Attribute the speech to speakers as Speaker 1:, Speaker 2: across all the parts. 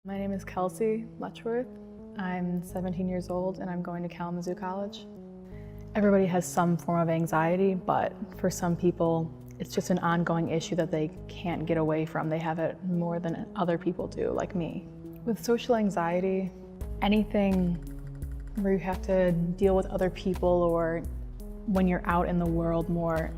Speaker 1: My name is Kelsey Letchworth. I'm 17 years old and I'm going to Kalamazoo College. Everybody has some form of anxiety, but for some people, it's just an ongoing issue that they can't get away from. They have it more than other people do, like me. With social anxiety, anything where you have to deal with other people or when you're out in the world more,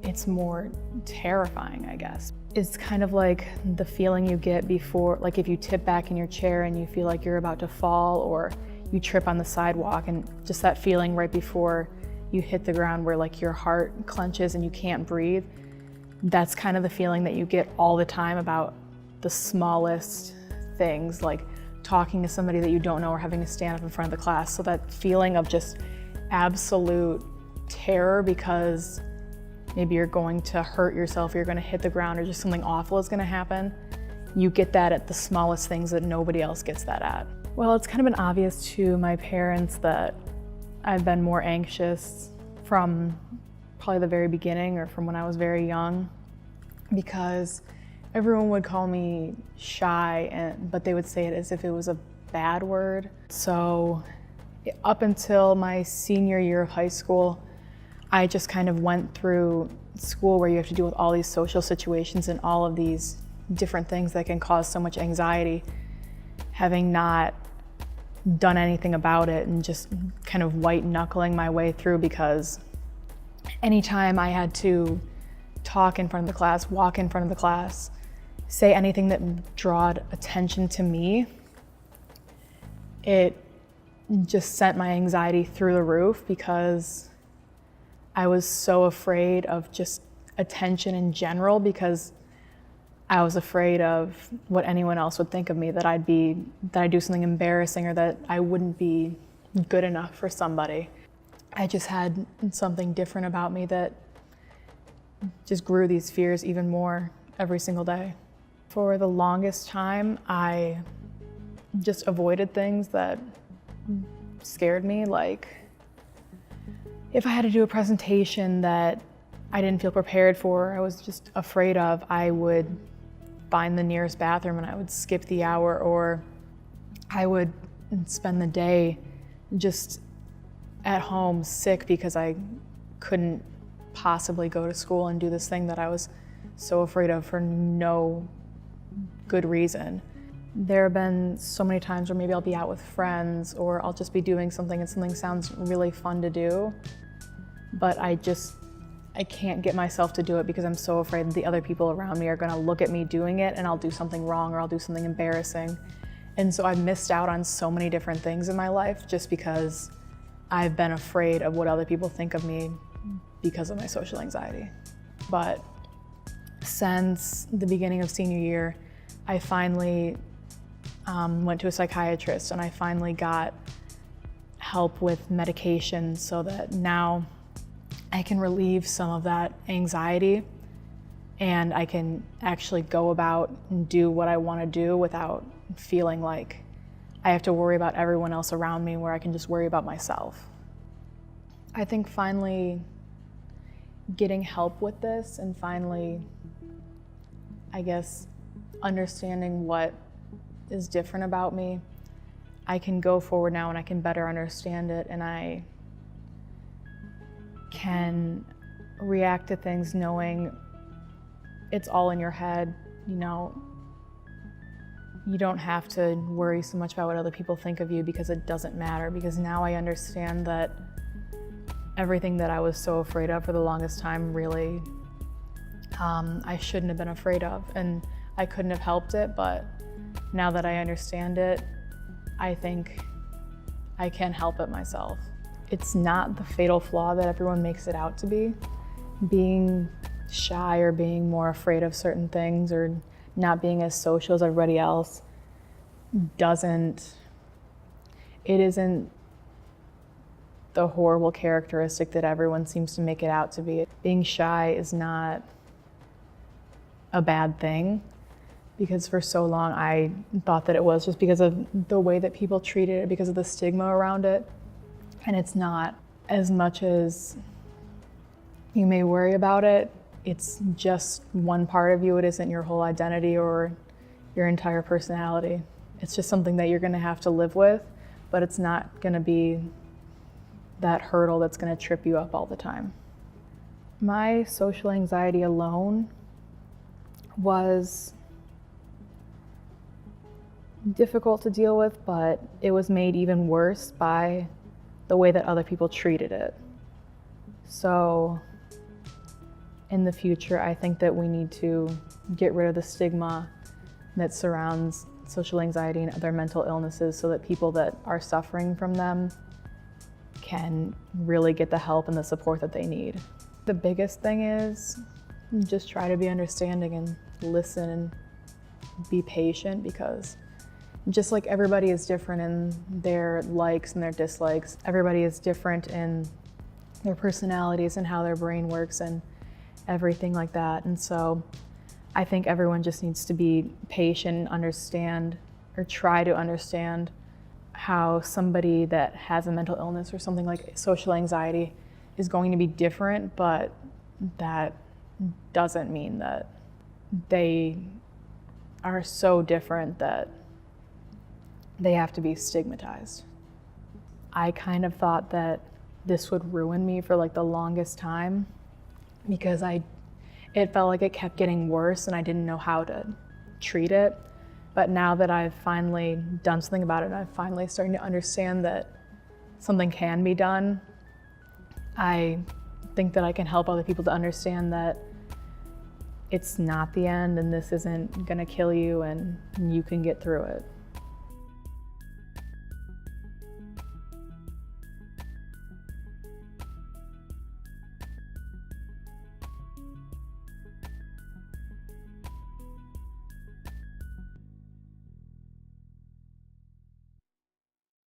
Speaker 1: it's more terrifying, I guess. It's kind of like the feeling you get before, like if you tip back in your chair and you feel like you're about to fall, or you trip on the sidewalk, and just that feeling right before you hit the ground where like your heart clenches and you can't breathe. That's kind of the feeling that you get all the time about the smallest things, like talking to somebody that you don't know or having to stand up in front of the class. So that feeling of just absolute terror because maybe you're going to hurt yourself, or you're going to hit the ground, or just something awful is going to happen. You get that at the smallest things that nobody else gets that at. Well, it's kind of been obvious to my parents that I've been more anxious from probably the very beginning, or from when I was very young, because everyone would call me shy, but they would say it as if it was a bad word. So up until my senior year of high school, I just kind of went through school where you have to deal with all these social situations and all of these different things that can cause so much anxiety, having not done anything about it and just kind of white knuckling my way through, because anytime I had to talk in front of the class, walk in front of the class, say anything that drawed attention to me, it just sent my anxiety through the roof, because I was so afraid of just attention in general, because I was afraid of what anyone else would think of me, that I'd do something embarrassing, or that I wouldn't be good enough for somebody. I just had something different about me that just grew these fears even more every single day. For the longest time, I just avoided things that scared me, like if I had to do a presentation that I didn't feel prepared for, I was just afraid of, I would find the nearest bathroom and I would skip the hour, or I would spend the day just at home sick because I couldn't possibly go to school and do this thing that I was so afraid of for no good reason. There have been so many times where maybe I'll be out with friends, or I'll just be doing something and something sounds really fun to do, but I can't get myself to do it because I'm so afraid that the other people around me are gonna look at me doing it and I'll do something wrong, or I'll do something embarrassing. And so I've missed out on so many different things in my life just because I've been afraid of what other people think of me because of my social anxiety. But since the beginning of senior year, I finally went to a psychiatrist, and I finally got help with medication so that now I can relieve some of that anxiety, and I can actually go about and do what I want to do without feeling like I have to worry about everyone else around me, where I can just worry about myself. I think finally getting help with this, and finally, I guess, understanding what is different about me, I can go forward now and I can better understand it, and I can react to things knowing it's all in your head. You know, you don't have to worry so much about what other people think of you, because it doesn't matter, because now I understand that everything that I was so afraid of for the longest time really I shouldn't have been afraid of, and I couldn't have helped it. But now that I understand it, I think I can help it myself. It's not the fatal flaw that everyone makes it out to be. Being shy or being more afraid of certain things or not being as social as everybody else isn't the horrible characteristic that everyone seems to make it out to be. Being shy is not a bad thing, because for so long I thought that it was, just because of the way that people treated it, because of the stigma around it. And it's not. As much as you may worry about it, it's just one part of you. It isn't your whole identity or your entire personality. It's just something that you're gonna have to live with, but it's not gonna be that hurdle that's gonna trip you up all the time. My social anxiety alone was difficult to deal with, but it was made even worse by the way that other people treated it. So in the future, I think that we need to get rid of the stigma that surrounds social anxiety and other mental illnesses so that people that are suffering from them can really get the help and the support that they need. The biggest thing is just try to be understanding and listen and be patient, because just like everybody is different in their likes and their dislikes, everybody is different in their personalities and how their brain works and everything like that. And so I think everyone just needs to be patient and understand, or try to understand, how somebody that has a mental illness or something like social anxiety is going to be different, but that doesn't mean that they are so different that they have to be stigmatized. I kind of thought that this would ruin me for like the longest time, because it felt like it kept getting worse and I didn't know how to treat it. But now that I've finally done something about it and I'm finally starting to understand that something can be done, I think that I can help other people to understand that it's not the end and this isn't gonna kill you and you can get through it.